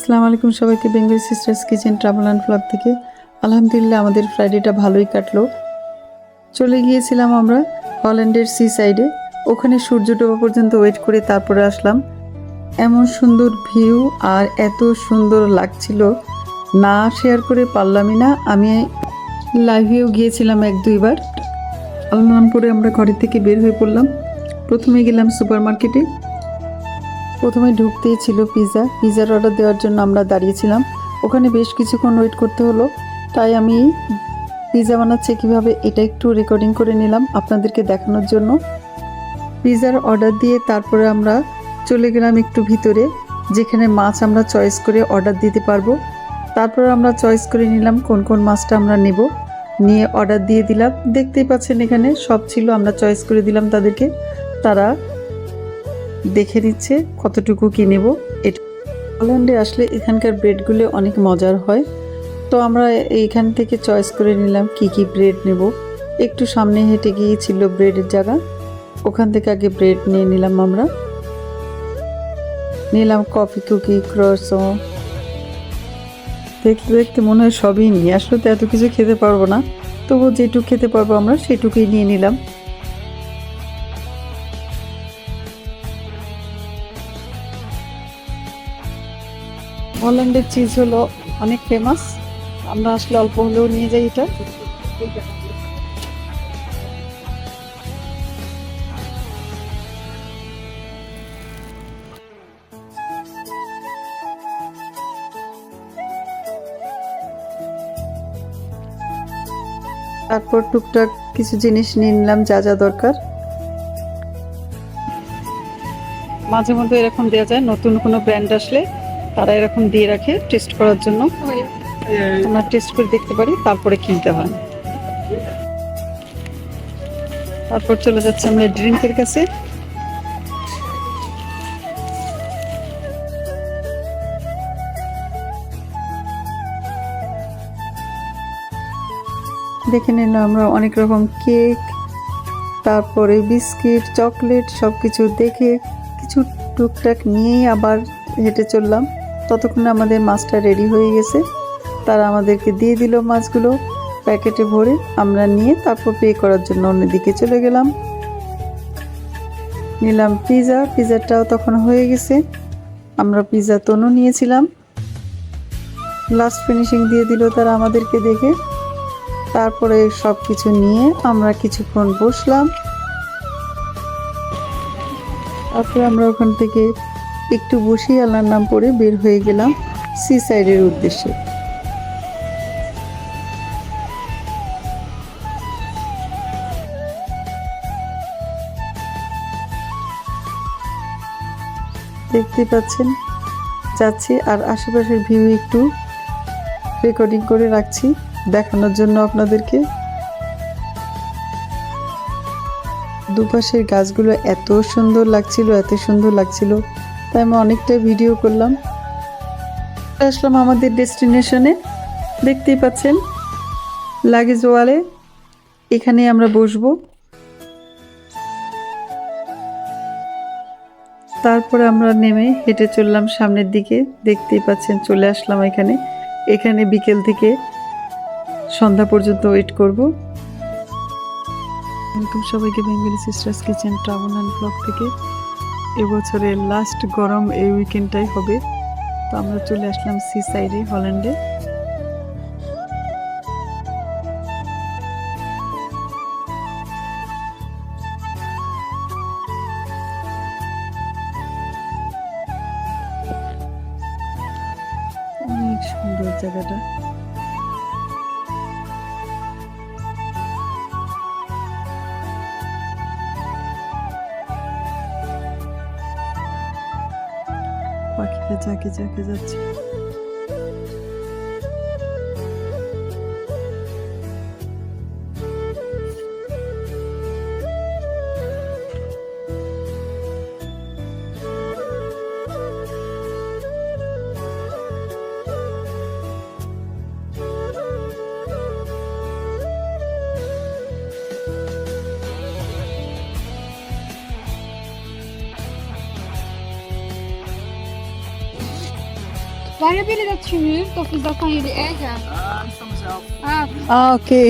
আসসালামু আলাইকুম সবাইকে Bengali sisters kitchen travel and blog থেকে। আলহামদুলিল্লাহ আমাদের ফ্রাইডেটা ভালোই কাটলো। চলে গিয়েছিলাম আমরা হল্যান্ডের সি সাইডে, ওখানে সূর্য ডোবা পর্যন্ত ওয়েট করে তারপরে আসলাম। এমন সুন্দর ভিউ আর এত সুন্দর লাগছিল, না শেয়ার করে পারলামই না। আমি লাইভেও গিয়েছিলাম এক দুইবার। আলমানপুরে আমরা ঘরের থেকে বের হয়ে পড়লাম। প্রথমে গেলাম সুপার মার্কেটে। প্রথমে ঢুকতেই ছিল পিৎজার অর্ডার দেওয়ার জন্য আমরা দাঁড়িয়েছিলাম। ওখানে বেশ কিছুক্ষণ ওয়েট করতে হলো, তাই আমি পিৎজা বানাচ্ছে কীভাবে এটা একটু রেকর্ডিং করে নিলাম আপনাদেরকে দেখানোর জন্য। পিৎজার অর্ডার দিয়ে তারপরে আমরা চলে গেলাম একটু ভিতরে, যেখানে মাছ আমরা চয়েস করে অর্ডার দিতে পারবো। তারপর আমরা চয়েস করে নিলাম কোন কোন মাছটা আমরা নেব, নিয়ে অর্ডার দিয়ে দিলাম। দেখতেই পাচ্ছেন এখানে সব ছিল, আমরা চয়েস করে দিলাম তাদেরকে। তারা দেখে নিচ্ছে কতটুকু কি নেব। এটা হল্যান্ডে আসলে এখানকার ব্রেডগুলো অনেক মজার হয়, তো আমরা এইখান থেকে চয়েস করে নিলাম কি কি ব্রেড নেব। একটু সামনে হেঁটে গিয়েছিল ব্রেডের জায়গা, ওখান থেকে আগে ব্রেড নিয়ে নিলাম। আমরা নিলাম কফি, কুকি, ক্রোসো। দেখতে দেখতে মনে হয় সবই নিয়ে আসলে, তো এত কিছু খেতে পারবো না, তবু যেটুকু খেতে পারবো আমরা সেটুকুই নিয়ে নিলাম। হল্যান্ডের চিজ হলো অনেক ফেমাস, আমরা আসলে অল্প হলেও নিয়ে যাই এটা। তারপর টুকটাক কিছু জিনিস নিয়ে নিলাম যা যা দরকার। মাঝে মধ্যে এরকম দেওয়া যায়, নতুন কোনো ব্র্যান্ড আসলে তারা এরকম দিয়ে রাখে টেস্ট করার জন্য। আমরা টেস্ট করে দেখতে পারি, তারপরে কিনতে হয়। তারপর চলে যাচ্ছে আমরা ড্রিঙ্কের কাছে। দেখে নিলাম আমরা অনেক রকম কেক, তারপরে বিস্কিট, চকলেট, সব কিছু দেখে কিছু টুকটাক নিয়েই আবার হেঁটে চললাম। ততক্ষণে আমাদের মাছটা রেডি হয়ে গেছে, তারা আমাদেরকে দিয়ে দিল মাছগুলো প্যাকেটে ভরে। আমরা নিয়ে তারপর পে করার জন্য অন্যদিকে চলে গেলাম। নিলাম পিৎজাটাও তখন হয়ে গেছে। আমরা পিৎজা তনু নিয়েছিলাম। লাস্ট ফিনিশিং দিয়ে দিল তারা আমাদেরকে দেখে। তারপরে সব কিছু নিয়ে আমরা কিছুক্ষণ বসলাম। তারপরে আমরা ওখান থেকে একটু বসে আল্লাহর নাম পড়ে বের হয়ে গেলাম সি সাইডের উদ্দেশ্যে। দেখতে পাচ্ছেন যাচ্ছি, আর আশেপাশের ভিউ একটু রেকর্ডিং করে রাখছি দেখানোর জন্য আপনাদেরকে। দুপাশের গাছগুলো এত সুন্দর লাগছিল, এত সুন্দর লাগছিল, তাই আমি অনেকটা ভিডিও করলাম। আসলাম আমাদের ডেস্টিনেশনে, দেখতেই পাচ্ছেন লাগেজ ওয়ালে, এখানে আমরা বসবো। তারপরে আমরা নেমে হেঁটে চললাম সামনের দিকে। দেখতেই পাচ্ছেন চলে আসলাম এখানে। এখানে বিকেল থেকে সন্ধ্যা পর্যন্ত ওয়েট করব। ওয়েলকাম সবাইকে Bengali sisters kitchen travel and blog থেকে। এবছরের লাস্ট গরম এই উইকেন্ডটাই হবে, তো আমরা চলে আসলাম সি সাইডে হল্যান্ডে। অনেক সুন্দর জায়গাটা। পাখিটা ঝাঁকে ঝাঁকে যাচ্ছে। Daher will ich das schön, doch ich sag mal hier die Eltern. Okay.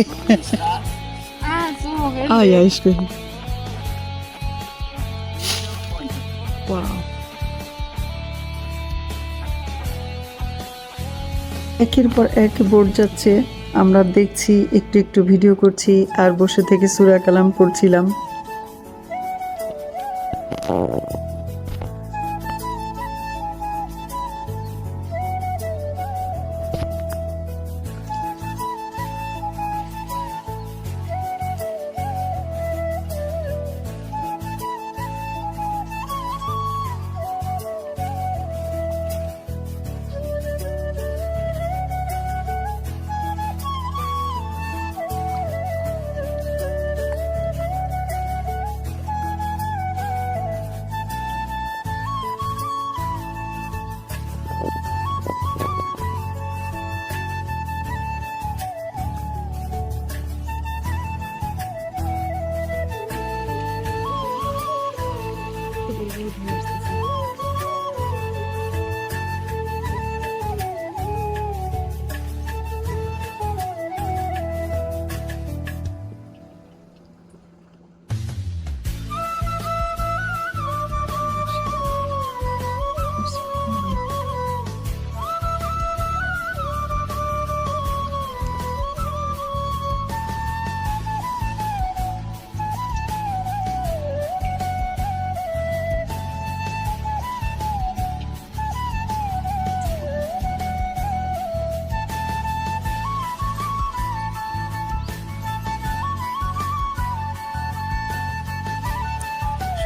So, wenn Ja, ich bin. Wow. একের পর এক বোর্ড যাচ্ছে, আমরা দেখছি, একটু একটু ভিডিও করছি আর বসে থেকে সূরা কালাম পড়ছিলাম।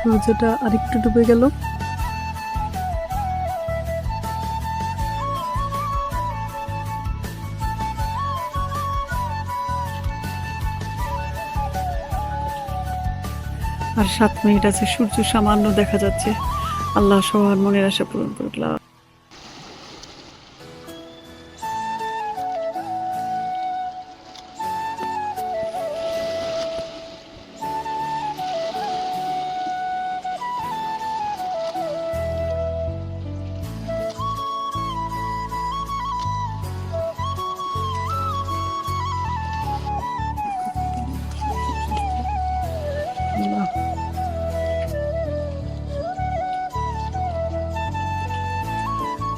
সূর্যটা আরেকটু ডুবে গেল। আর 7 মিনিট আছে, সূর্য সামান্য দেখা যাচ্ছে। আল্লাহ সবার মনের আশা পূরণ করুক।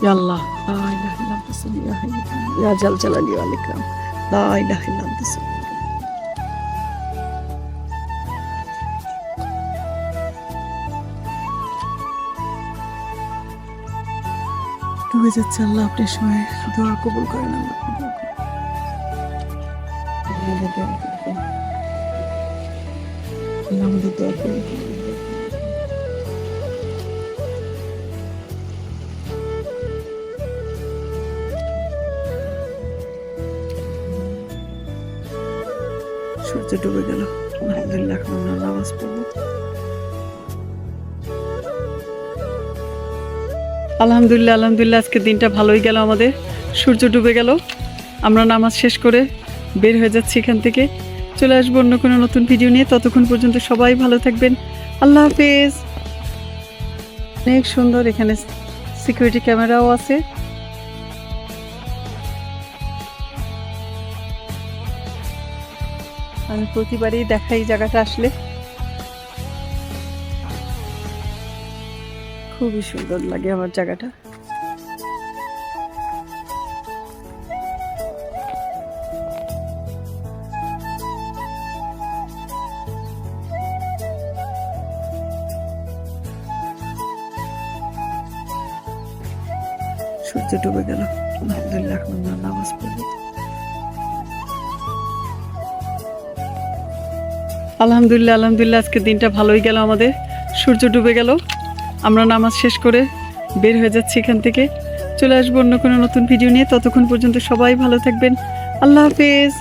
Ya Allah, la ilahe illallah, ya hayy ya jal jalali wal ikram, la ilahe illallah. ডুবে যাচ্ছে। আল্লাহ আপনি সময় দোয়া কবুল করেন। আল্লাহ আমাদের দোয়া কবুল করেন। সূর্য ডুবে গেল। আলহামদুলিল্লাহ, এখন আমরা নামাজ পড়ব। আলহামদুলিল্লাহ, আলহামদুলিল্লাহ, আজকে দিনটা ভালোই গেল আমাদের। সূর্য ডুবে গেল, আমরা নামাজ শেষ করে বের হয়ে যাচ্ছি এখান থেকে। চলে আসবো অন্য কোনো নতুন ভিডিও নিয়ে। ততক্ষণ পর্যন্ত সবাই ভালো থাকবেন। আল্লাহ হাফেজ। অনেক সুন্দর, এখানে সিকিউরিটি ক্যামেরাও আছে। আমি প্রতিবারই দেখাই জায়গাটা, আসলে খুবই সুন্দর লাগে আমার জায়গাটা। সূর্য ডুবে গেল। আলহামদুলিল্লাহ, এখন আমরা নামাজ পড়ব। আলহামদুলিল্লাহ, আলহামদুলিল্লাহ, আজকে দিনটা ভালোই গেল আমাদের। সূর্য ডুবে গেল, আমরা নামাজ শেষ করে বের হয়ে যাচ্ছি এখান থেকে। চলে আসবো অন্য কোনো নতুন ভিডিও নিয়ে। ততক্ষণ পর্যন্ত সবাই ভালো থাকবেন। আল্লাহ হাফেজ।